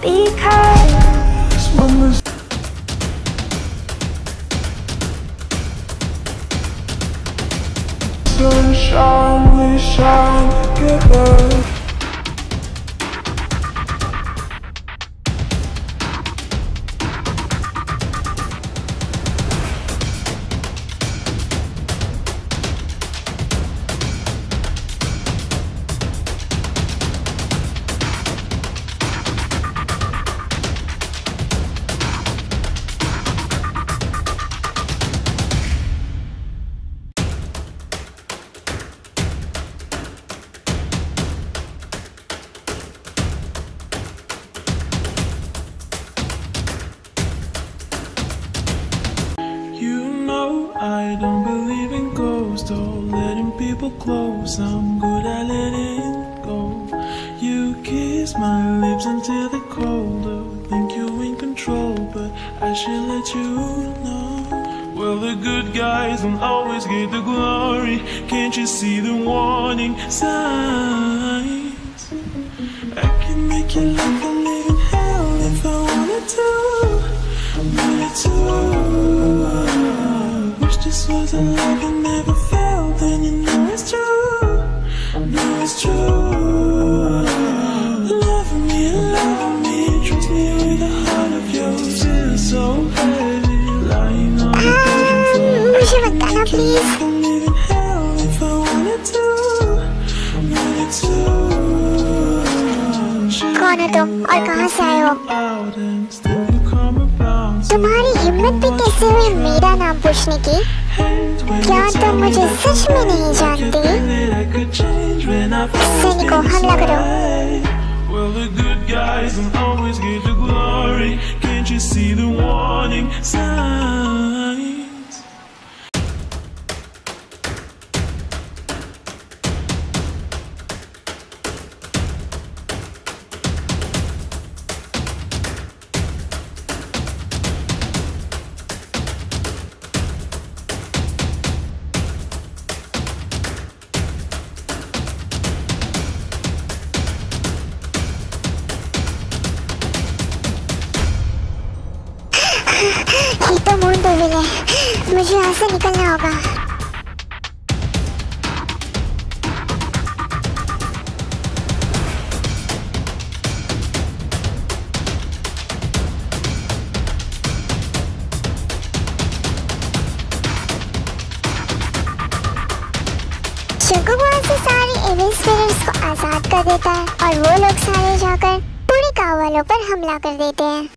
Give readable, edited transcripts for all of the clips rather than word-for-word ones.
because when the sunshine, we shine together. I don't believe in ghosts or letting people close. I'm good at letting go. You kiss my lips until they're colder. Think you're in control, but I should let you know. Well, the good guys don't always get the glory. Can't you see the warning signs? I can make your life a living hell if I wanted to. Wanted to. This was a love I never felt, and you know it's true. Know it's true. Love me, trust me with the heart of yours. It's so heavy, lying on the bedroom floor. मुझे बताना please. Living hell if I wanted to. कौन हो तुम और कहाँ से आए हो? तुम्हारी हिम्मत भी कैसे हुई मेरा नाम पूछने की? क्या तुम मुझे सच में नहीं जानते? सैनिकों हमला करो। Well, the good guys don't always get the glory. Can't you see the warning signs? ये तो मून डेविल है, मुझे यहाँ से निकलना होगा। चंकुगुआ से सारे इविल स्पिरिट्स को आजाद कर देता है और वो लोग सारे जाकर पूरे गाँव वालों पर हमला कर देते हैं।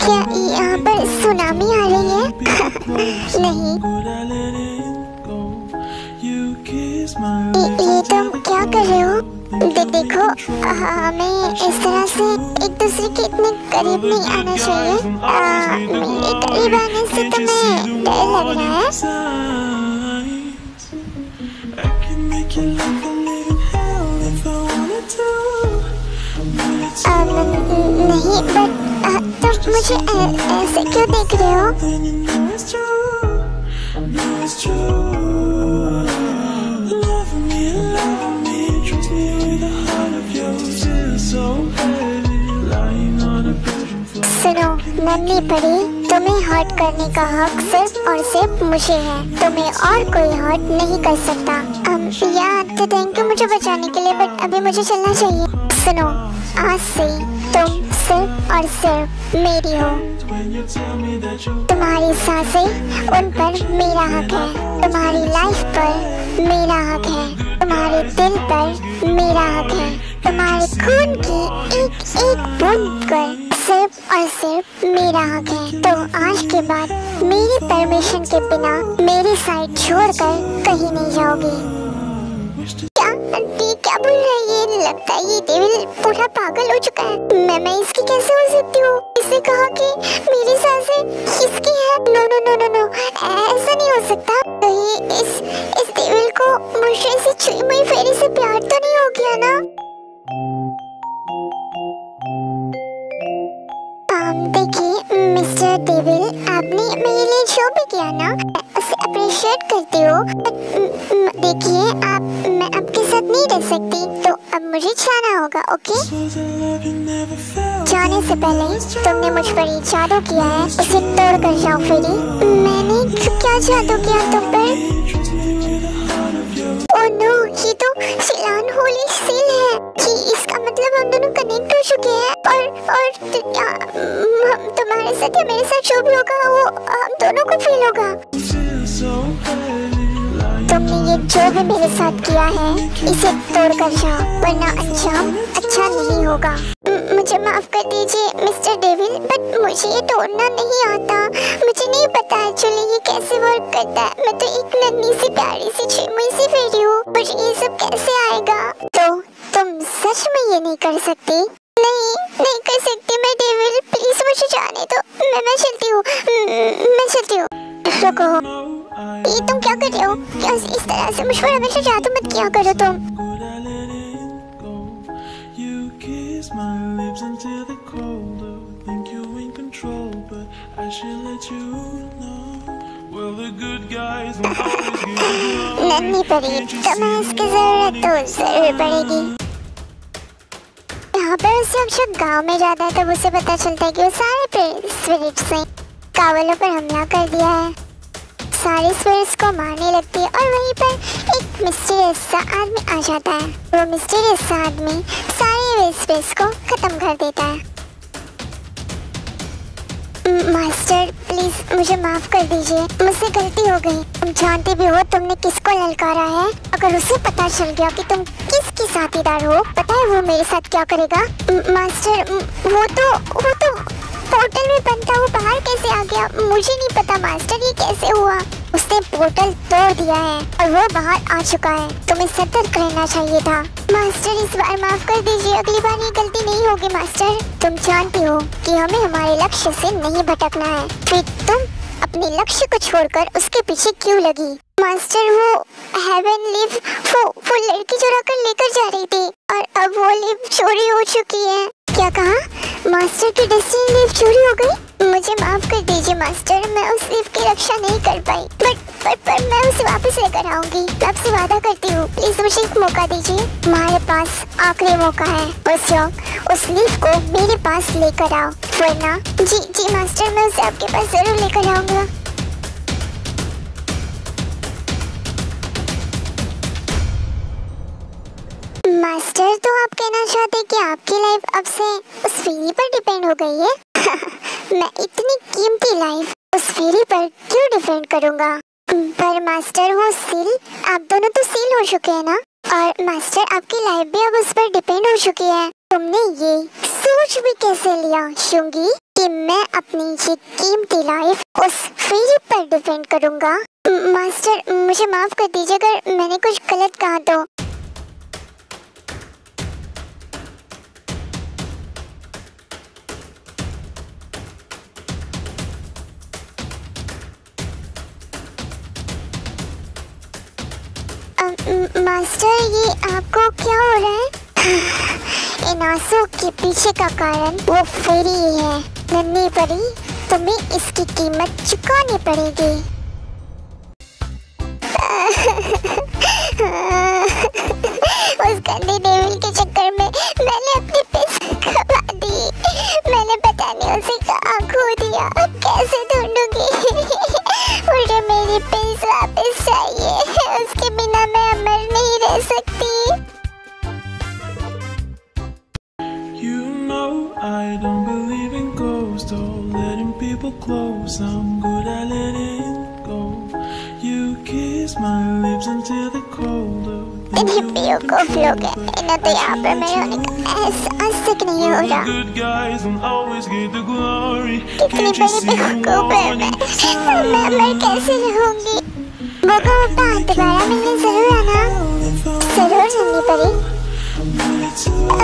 क्या यहाँ पर सुनामी आ रही है? नहीं। ये तुम क्या कर रहे हो? देखो, हमें इस तरह से एक दूसरे के इतने करीब नहीं आना चाहिए। मेरे करीब आने से तुम्हें डर लग रहा है? नहीं, बट तुम मुझे ऐसे क्यों देख रहे हो? सुनो नन्ही परी, तुम्हें हर्ट करने का हक सिर्फ और सिर्फ मुझे है। तुम्हें और कोई हर्ट नहीं कर सकता। तो थैंक यू मुझे बचाने के लिए, बट अभी मुझे चलना चाहिए। सुनो, आज से तुम सिर्फ और सिर्फ मेरी हो। तुम्हारी सांसें, उन पर मेरा हक है। तुम्हारी लाइफ पर मेरा हक है। तुम्हारे दिल पर मेरा हक है। तुम्हारे खून की एक एक बूंद पर सिर्फ और सिर्फ मेरा हक है। तो आज के बाद मेरी परमिशन के बिना मेरी साइड छोड़कर कहीं नहीं जाओगी। क्या बोल रही है? लगता है ये डेविल पूरा पागल हो चुका है। मैं इसकी कैसे हो सकती हूँ? इसने कहा कि मेरी सांसें किसकी है? No no no no no, ऐसा नहीं हो सकता। कहीं इस डेविल को मुझे से छुई मुई फेरी से प्यार तो नहीं हो गया ना? मिस्टर डेविल, आपने मेरे लिए जो भी किया ना, उसे अप्रिशिएट करती हूँ। देखिए, मैं आपके साथ नहीं रह सकती, तो अब मुझे जाना होगा, ओके? जाने से पहले तुमने मुझ पर ये जादू किया है, उसे तोड़ कर जाओ फेरी। मैंने क्या जादू किया तुम पर? ओह नो, ये तो सिलान होली सील है कि इसका मतलब हम दोनों कनेक्ट हो चुके हैं और तुम्हारे साथ या मेरे साथ जो भी होगा वो हम दोनों को फील होगा। तुमने ये जो भी मेरे साथ किया है इसे तोड़ कर जाओ, वरना अंजाम अच्छा नहीं होगा। मुझे माफ कर दीजिए मिस्टर डेविल, बट मुझे ये तोड़ना नहीं आता। मुझे नहीं पता एक्चुअली ये कैसे वर्क करता है। मैं तो एक नन्ही सी प्यारी सी चिमुई सी फेरी हूँ, मुझे ये सब कैसे आएगा? तो तुम सच में ये नहीं कर सकती? नहीं कर सकती मैं डेविल, प्लीज मुझे जाने दो। मैं चलती हूँ, मैं चलती हूँ। रुको, ये तुम क्या कर रहे हो? इस तरह से मुझ पर हमेशा जादू मत किया करो तुम। नन्ही परी, तुम्हें इसकी जरूरत तो जरूर पड़ेगी। यहाँ पर उसे जब गांव में जाता है तब उसे पता चलता है कि वो सारे स्पिरिट्स ने कावलों पर हमला कर दिया है। सारे स्पिरिट्स को मारने लगती है और वहीं पर एक मिस्टीरियस सा आदमी आ जाता है। वो मिस्टीरियस सा आदमी सारे स्पिरिट्स को खत्म कर देता है। मास्टर प्लीज मुझे माफ कर दीजिए, मुझसे गलती हो गई। तुम जानते भी हो तुमने किसको ललकारा है। अगर उसे पता चल गया कि तुम किसकी साथीदार हो, पता है वो मेरे साथ क्या करेगा? मास्टर वो तो पोर्टल में बंद था, वो बाहर कैसे आ गया? मुझे नहीं पता मास्टर, ये कैसे हुआ? उसने पोर्टल तोड़ दिया है और वो बाहर आ चुका है। तुम्हें सतर्क रहना चाहिए था। मास्टर इस बार माफ कर दीजिए, अगली बार ये गलती नहीं होगी मास्टर। तुम जानती हो कि हमें हमारे लक्ष्य से नहीं भटकना है, फिर तुम अपने लक्ष्य को छोड़कर उसके पीछे क्यों लगी? मास्टर वो हेवन लीफ वो लड़की चुरा कर लेकर जा रही थी और अब वो लीफ चोरी हो चुकी है। क्या कहा? मास्टर की डेस्टिनी लीफ चोरी हो गई? मुझे माफ कर दीजिए मास्टर, मैं उस लीफ की रक्षा नहीं कर पाई, पर मैं उसे वापस लेकर आऊंगी। आपसे वादा करती हूँ, प्लीज मुझे एक मौका दीजिए। हमारे पास आखिरी मौका है, उस लीफ को मेरे पास लेकर आओ, वरना जी मास्टर, मैं उसे आपके पास जरूर लेकर आऊंगा। मास्टर तो आप कहना चाहते कि आपकी लाइफ अब से उस फेरी पर डिपेंड हो गई है? मैं इतनी कीमती लाइफ उस फेरी पर क्यों डिपेंड करूंगा? पर मास्टर वो सील, आप दोनों तो सील हो चुके हैं ना? और मास्टर आपकी लाइफ भी अब उस पर डिपेंड हो चुकी है। तुमने ये सोच भी कैसे लिया शुंगी कि मैं अपनी ये कीमती लाइफ उस फेरी पर डिपेंड करूंगा? मास्टर मुझे माफ कर दीजिए अगर मैंने कुछ गलत कहा तो। मास्टर ये आपको क्या हो रहा है? इन आंसू के पीछे का कारण वो फेरी ही है। नन्ही परी, तुम्हें इसकी कीमत चुकानी पड़ेगी। उस गंदे डेविल के चक्कर में मैंने अपनी पिस खपा दी। मैंने पता नहीं उसे कहाँ खो दिया, अब कैसे ढूंढूंगी? मुझे मेरी पिस वापस चाहिए, उसके बिना मैं अमर नहीं रह सकती। You know I don't believe in ghosts or letting people close. I'm good at letting go. You kiss my lips until they're colder. इन्हीं बेवकूफ लोग हैं, इन्हें तो यहाँ पर मेरे होने का एहसास तक नहीं हो रहा। कितनी बड़ी बेवकूफ है मैं कैसे रहूँगी? वो दोबारा मिलने जरूर आना, जरूर नन्ही परी।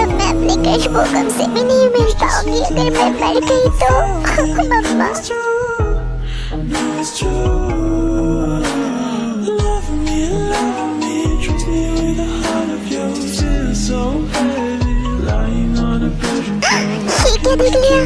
अब मैं अपने क्रश बोगम से भी नहीं मिल पाऊंगी अगर मैं मर गई तो। मम्मा ये क्या देख लिया?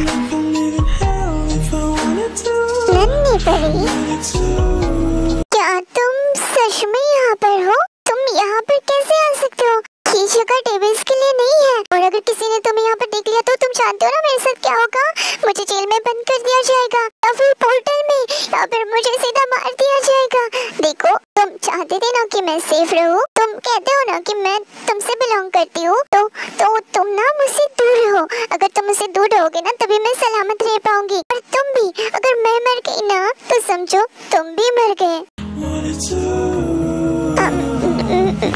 तुमसे बिलोंग करती हूँ तो तुम ना मुझसे दूर रहो। अगर तुम मुझसे दूर रहोगे ना तभी मैं सलामत रह पाऊंगी। और तुम भी, अगर मैं मर गई ना तो समझो तुम भी मर गए।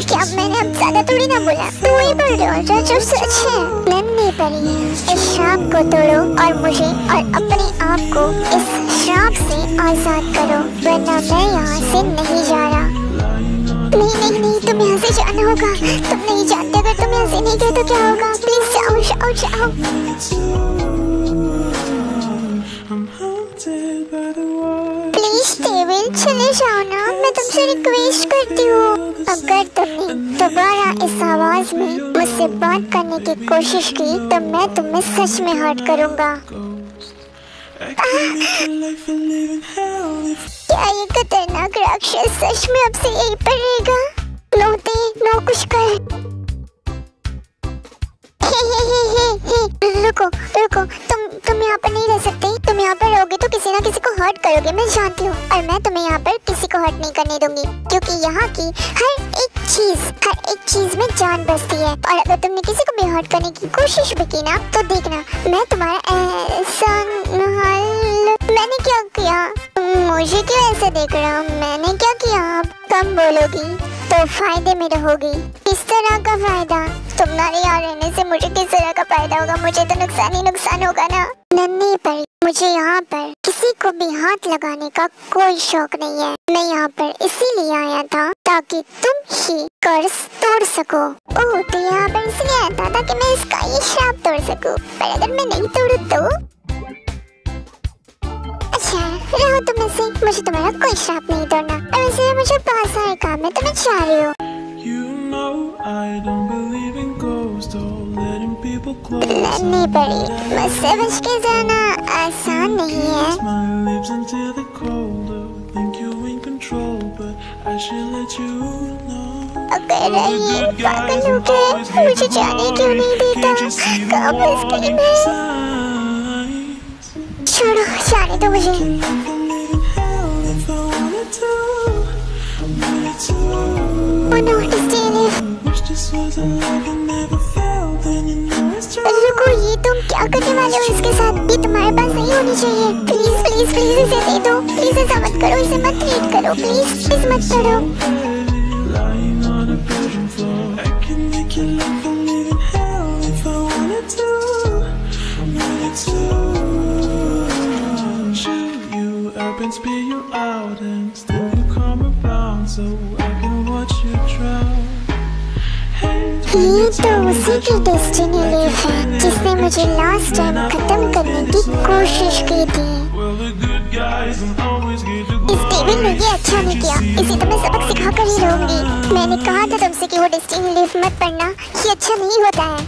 क्या मैंने अब ज्यादा थोड़ी ना बोला, तू ही बोल रहे हो जो सच है। नन्ही परी, इस श्राप को तोड़ो और मुझे और अपने आप को इस श्राप से आजाद करो, वरना मैं यहाँ से नहीं जा रहा। नहीं, तुम यहाँ से जाना होगा। तुम नहीं जानते, अगर तुम यहाँ से नहीं गए तो क्या होगा। प्लीज जाओ। प्लीज डेविल, चले जाओ ना, मैं तुमसे रिक्वेस्ट करती हूँ। अगर तुमने दोबारा इस आवाज में मुझसे बात करने की कोशिश की तो मैं तुम्हें सच में हर्ट करूँगा। क्या ये खतरनाक राक्षस सच में अब से यहीं पर रहेगा? नो कुछ कर। रुको, तुम यहाँ पर नहीं रह सकते। तुम यहाँ पर रहोगे तो किसी ना किसी को हर्ट करोगे, मैं जानती हूँ। और मैं तुम्हें यहाँ पर किसी को हर्ट नहीं करने दूंगी, क्योंकि यहाँ की हर एक चीज में जान बसती है। और अगर तुमने किसी को भी हर्ट करने की कोशिश भी की ना तो देखना मैं तुम्हारा ऐसा मैंने क्या किया? मुझे क्यों ऐसे देख रहा हो? मैंने क्या किया? आप कम बोलोगी तो फायदे में रहोगी। किस तरह का फायदा? तुम्हारे यहाँ रहने से मुझे किस तरह का फायदा होगा? मुझे तो नुकसान ही नुकसान होगा ना। नन्ही परी, मुझे यहाँ पर किसी को भी हाथ लगाने का कोई शौक नहीं है। मैं यहाँ पर इसीलिए आया था ताकि तुम ही कर्ज तोड़ सको। ओह, तो यहाँ पर इसलिए आया था ताकि मैं इसका ये श्राप तोड़ सकूं। पर अगर मैं नहीं तोड़ू तो? अच्छा, रहो तुम में से, मुझे तुम्हारा कोई श्राप नहीं तोड़ना। और वैसे मुझे बहुत सारे काम है, तुम्हें चाह रही हो। नन्ही परी, मुझसे बच के जाना आसान नहीं है। अगर ये पागल हो गए, मुझे जाने क्यों नहीं देता? कहाँ फंस गई मैं? छोड़ो, जाने दो मुझे। रुको, ये तुम क्या करने वाले हो इसके साथ? ये तुम्हारे पास नहीं होनी चाहिए। प्लीज इसे दे दो। प्लीज ऐसा मत करो, इसे मत ट्रीट करो। प्लीज मत करो। And spew you out and still you come around so I can watch you drown. ये तो उसी की डेस्टिनी लीफ है जिसने मुझे लास्ट टाइम खत्म करने की कोशिश की थी। इस डेविल ने ये अच्छा नहीं किया, इसी तो मैं सबक सिखा कर ही रहूंगी। मैंने कहा था तुमसे कि वो डेस्टिनी लीफ मत पढ़ना, ये अच्छा नहीं होता है।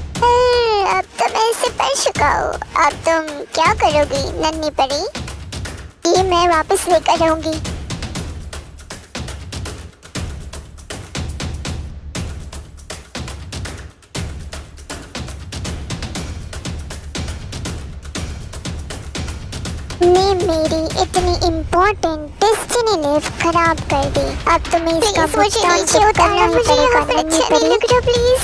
अब तो मैं इसे पढ़ चुका हूँ। अब तुम क्या करोगी नन्ही परी? ये मैं वापस लेकर रहूंगी। मैं मेरी इतनी इम्पोर्टेंट डेस्टिनी लीफ खराब कर दी। अब तुम्हें इसका भुगतान करना ही पड़ेगा नन्ही परी। प्लीज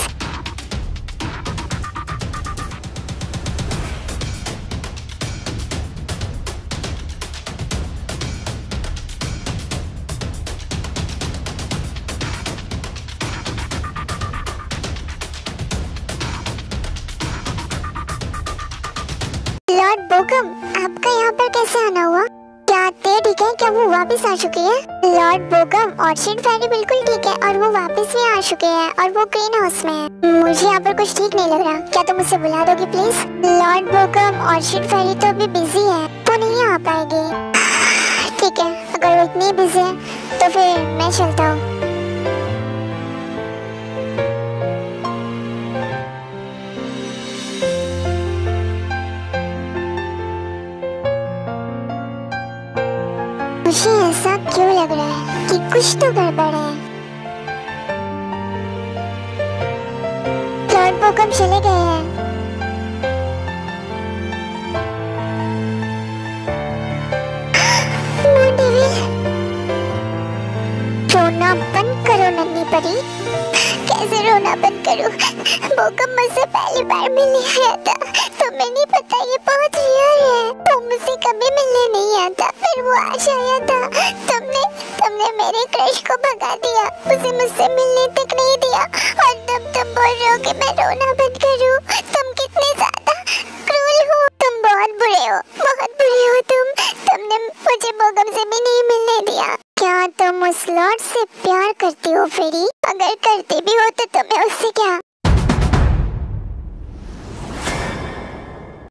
लॉर्ड बोगम, आपका यहाँ पर कैसे आना हुआ? क्या आते ठीक है? क्या वो वापस आ चुकी है? लॉर्ड बोगम, ऑर्चिड फेरी बिल्कुल ठीक है और वो वापस भी आ चुके हैं और वो ग्रीन हाउस में है। मुझे यहाँ पर कुछ ठीक नहीं लग रहा। क्या तुम मुझसे बुला दोगे प्लीज? लॉर्ड बोगम, ऑर्चिड फेरी तो अभी बिजी है, वो नहीं आ पाएगी। ठीक है, अगर वो इतनी बिजी है तो फिर मैं चलता हूँ। मुझे ऐसा क्यों लग रहा है कि कुछ तो गड़बड़ है। लॉर्ड बोगम चले गए हैं। रोना बंद करो नन्ही परी। कैसे रोना बंद करूं? बोगम मुझसे पहली बार मिलने आया था, तुम्हें नहीं पता ये बहुत रेयर है। तुम मुझसे कभी मिलने नहीं आता, फिर वो आज आया था। तुमने मेरे क्रश को भगा दिया, उसे मुझसे मिलने तक नहीं दिया, और तुम बोल रहे हो कि मैं रोना बंद करूं। तुम कितने ज्यादा क्रूर हो, तुम बहुत बुरे हो तुम। तुमने मुझे बोगम से भी नहीं मिलने दिया। क्या तुम उस लॉर्ड से प्यार करती हो फेरी? अगर करती भी हो तो तुम्हें उससे क्या?